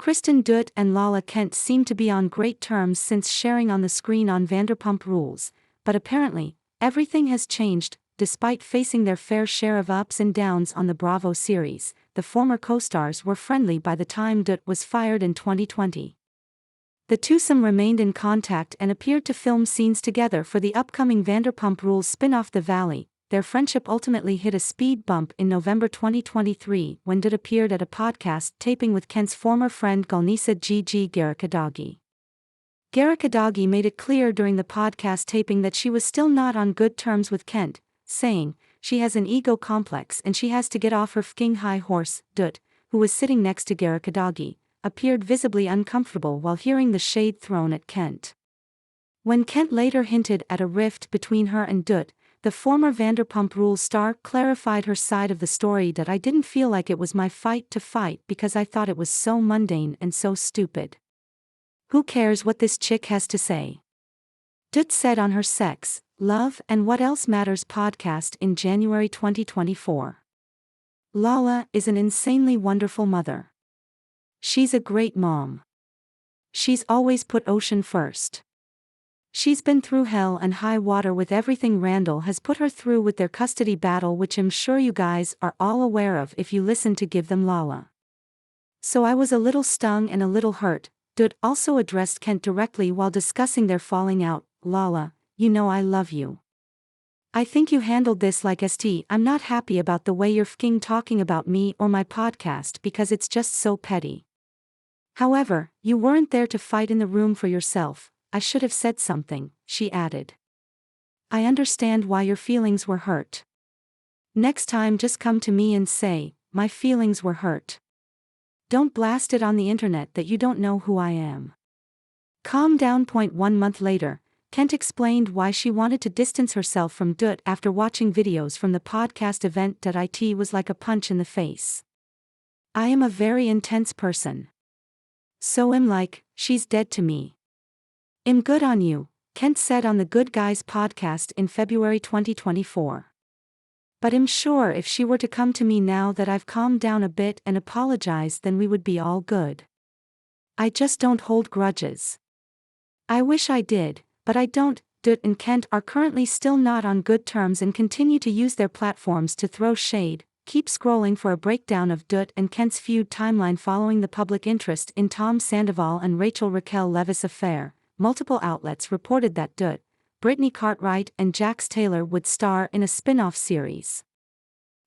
Kristen, Doute and Lala Kent seem to be on great terms since sharing on the screen on Vanderpump Rules, but apparently, everything has changed. Despite facing their fair share of ups and downs on the Bravo series, the former co-stars were friendly by the time Doute was fired in 2020. The twosome remained in contact and appeared to film scenes together for the upcoming Vanderpump Rules spin-off The Valley. Their friendship ultimately hit a speed bump in November 2023 when Doute appeared at a podcast taping with Kent's former friend Galnisa Gigi Garikadagi. Garikadagi made it clear during the podcast taping that she was still not on good terms with Kent, saying, "She has an ego complex and she has to get off her fking high horse." Doute, who was sitting next to Garikadagi, appeared visibly uncomfortable while hearing the shade thrown at Kent. When Kent later hinted at a rift between her and Doute, the former Vanderpump Rules star clarified her side of the story that "I didn't feel like it was my fight to fight because I thought it was so mundane and so stupid. Who cares what this chick has to say?" Doute said on her Sex, Love and What Else Matters podcast in January 2024. "Lala is an insanely wonderful mother. She's a great mom. She's always put Ocean first. She's been through hell and high water with everything Randall has put her through with their custody battle, which I'm sure you guys are all aware of if you listen to Give Them Lala. So I was a little stung and a little hurt." Doute also addressed Kent directly while discussing their falling out. "Lala, you know I love you. I think you handled this like I'm not happy about the way you're fking talking about me or my podcast because it's just so petty. However, you weren't there to fight in the room for yourself. I should have said something," she added. "I understand why your feelings were hurt. Next time just come to me and say, 'My feelings were hurt.' Don't blast it on the internet that you don't know who I am." Calm down. 1 month later, Kent explained why she wanted to distance herself from Doute after watching videos from the podcast event. "It was like a punch in the face. I am a very intense person. So I'm like, she's dead to me. I'm good on you," Kent said on the Good Guys podcast in February 2024. "But I'm sure if she were to come to me now that I've calmed down a bit and apologized, then we would be all good. I just don't hold grudges. I wish I did, but I don't." Doute and Kent are currently still not on good terms and continue to use their platforms to throw shade. Keep scrolling for a breakdown of Doute and Kent's feud timeline following the public interest in Tom Sandoval and Rachel Raquel Leviss affair. Multiple outlets reported that Doute, Brittany Cartwright and Jax Taylor would star in a spin-off series.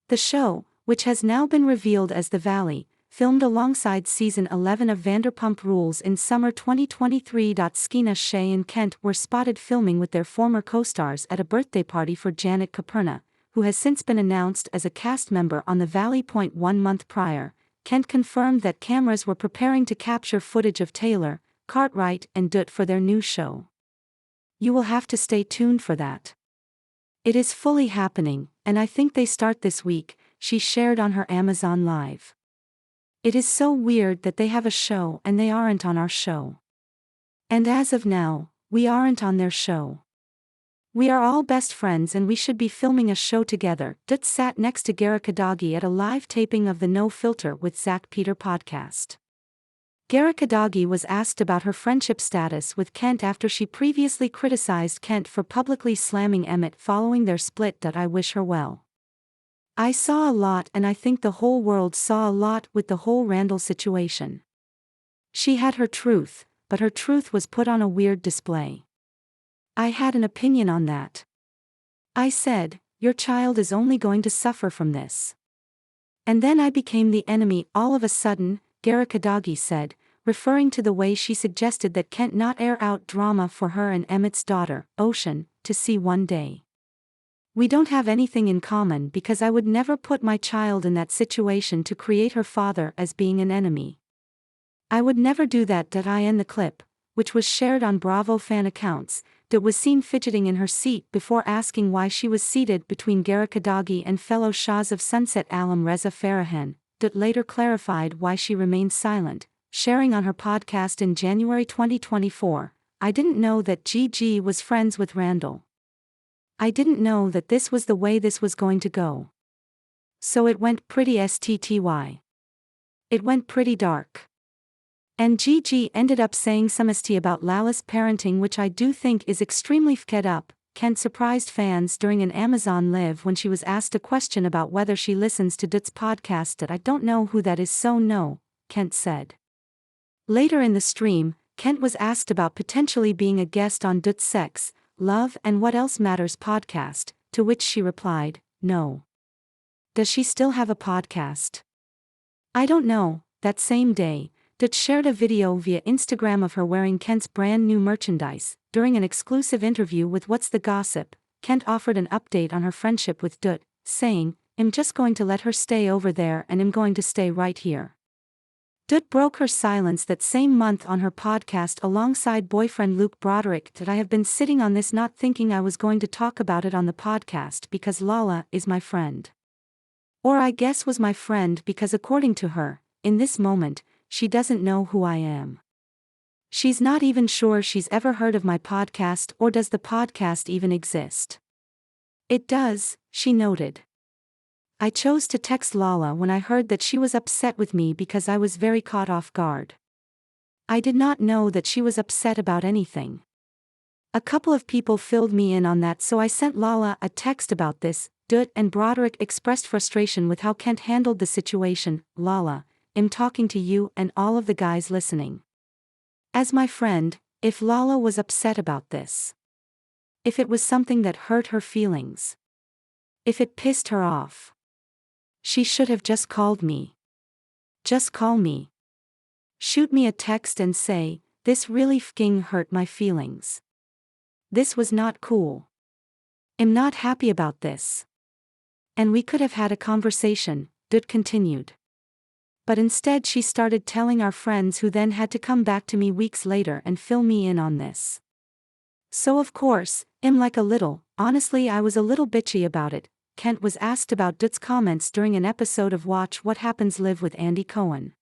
The show, which has now been revealed as The Valley, filmed alongside season 11 of Vanderpump Rules in summer 2023. Skeena Shea and Kent were spotted filming with their former co-stars at a birthday party for Janet Caperna, who has since been announced as a cast member on The Valley. 1 month prior, Kent confirmed that cameras were preparing to capture footage of Taylor, Cartwright and Doute for their new show. "You will have to stay tuned for that. It is fully happening, and I think they start this week," she shared on her Amazon Live. "It is so weird that they have a show and they aren't on our show. And as of now, we aren't on their show. We are all best friends and we should be filming a show together." Doute sat next to Garikadagi at a live taping of the No Filter with Zach Peter podcast. Garikadagi was asked about her friendship status with Kent after she previously criticized Kent for publicly slamming Emmett following their split. "I wish her well. I saw a lot and I think the whole world saw a lot with the whole Randall situation. She had her truth, but her truth was put on a weird display. I had an opinion on that. I said, your child is only going to suffer from this. And then I became the enemy all of a sudden," Garikadagi said, referring to the way she suggested that Kent not air out drama for her and Emmett's daughter, Ocean, to see one day. "We don't have anything in common because I would never put my child in that situation to create her father as being an enemy. I would never do that." In the clip, which was shared on Bravo fan accounts, Doute was seen fidgeting in her seat before asking why she was seated between Garikadagi and fellow Shahs of Sunset alum Reza Farahan. Doute later clarified why she remained silent, sharing on her podcast in January 2024, "I didn't know that Gigi was friends with Randall. I didn't know that this was the way this was going to go. So it went pretty stty. It went pretty dark. And Gigi ended up saying something about Lala's parenting, which I do think is extremely fed up. Kent surprised fans during an Amazon Live when she was asked a question about whether she listens to Doute's podcast. That I don't know who that is, so no, Kent said. Later in the stream, Kent was asked about potentially being a guest on Doute's Sex, Love and What Else Matters podcast, to which she replied, no. Does she still have a podcast? I don't know. That same day, Doute shared a video via Instagram of her wearing Kent's brand new merchandise. During an exclusive interview with What's the Gossip, Kent offered an update on her friendship with Doute, saying, I'm just going to let her stay over there and I'm going to stay right here. Doute broke her silence that same month on her podcast alongside boyfriend Luke Broderick that I have been sitting on this not thinking I was going to talk about it on the podcast because Lala is my friend. Or I guess was my friend because according to her, in this moment, she doesn't know who I am. She's not even sure she's ever heard of my podcast or does the podcast even exist. It does, she noted. I chose to text Lala when I heard that she was upset with me because I was very caught off guard. I did not know that she was upset about anything. A couple of people filled me in on that, so I sent Lala a text about this. Doute and Broderick expressed frustration with how Kent handled the situation. Lala, I'm talking to you and all of the guys listening. As my friend, if Lala was upset about this, if it was something that hurt her feelings, if it pissed her off, she should have just called me. Just call me. Shoot me a text and say, this really fing hurt my feelings. This was not cool. I'm not happy about this. And we could have had a conversation, Doute continued. But instead she started telling our friends who then had to come back to me weeks later and fill me in on this. So of course, honestly I was a little bitchy about it. Kent was asked about Doute's comments during an episode of Watch What Happens Live with Andy Cohen.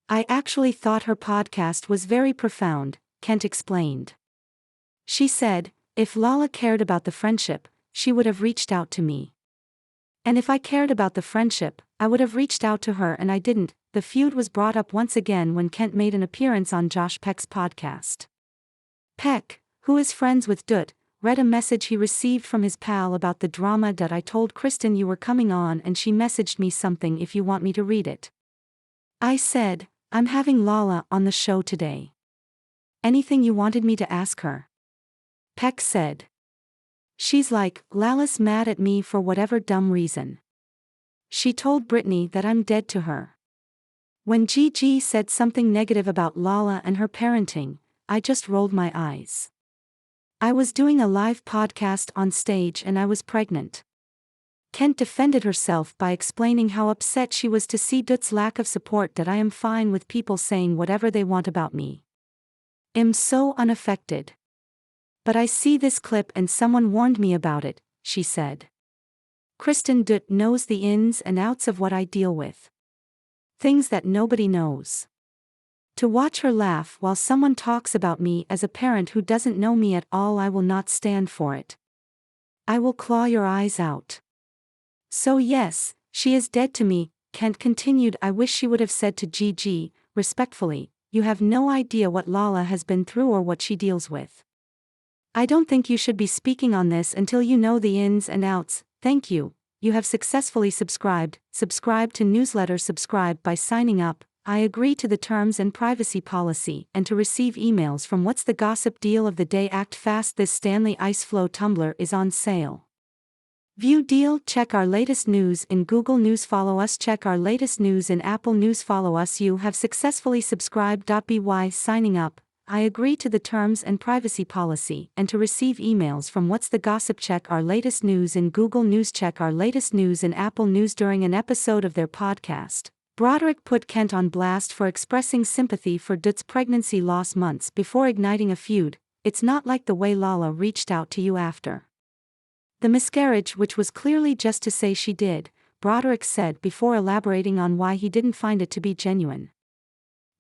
I actually thought her podcast was very profound, Kent explained. She said, if Lala cared about the friendship, she would have reached out to me. And if I cared about the friendship, I would have reached out to her and I didn't. The feud was brought up once again when Kent made an appearance on Josh Peck's podcast. Peck, who is friends with Doute, read a message he received from his pal about the drama. I told Kristen you were coming on and she messaged me something if you want me to read it. I said, I'm having Lala on the show today. Anything you wanted me to ask her? Peck said. She's like, Lala's mad at me for whatever dumb reason. She told Brittany that I'm dead to her. When Gigi said something negative about Lala and her parenting, I just rolled my eyes. I was doing a live podcast on stage and I was pregnant. Kent defended herself by explaining how upset she was to see Doute's lack of support. That I am fine with people saying whatever they want about me. I'm so unaffected. But I see this clip and someone warned me about it, she said. Kristen, Doute knows the ins and outs of what I deal with. Things that nobody knows. To watch her laugh while someone talks about me as a parent who doesn't know me at all, I will not stand for it. I will claw your eyes out. So yes, she is dead to me, Kent continued. I wish she would have said to Gigi, respectfully, you have no idea what Lala has been through or what she deals with. I don't think you should be speaking on this until you know the ins and outs. Thank you. You have successfully subscribed. Subscribe to newsletter. Subscribe by signing up. I agree to the terms and privacy policy and to receive emails from What's the Gossip. Deal of the day. Act fast. This Stanley Ice Flow tumbler is on sale. View deal. Check our latest news in Google News. Follow us. Check our latest news in Apple News. Follow us. You have successfully subscribed. By signing up, I agree to the terms and privacy policy and to receive emails from What's the Gossip. Check our latest news in Google News. Check our latest news in Apple News. During an episode of their podcast, Broderick put Kent on blast for expressing sympathy for Doute's pregnancy loss months before igniting a feud. It's not like the way Lala reached out to you after the miscarriage, which was clearly just to say she did, Broderick said before elaborating on why he didn't find it to be genuine.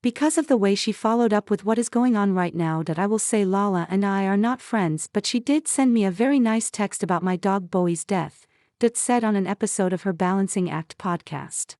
Because of the way she followed up with what is going on right now. That I will say Lala and I are not friends, but she did send me a very nice text about my dog Bowie's death, Doute said on an episode of her Balancing Act podcast.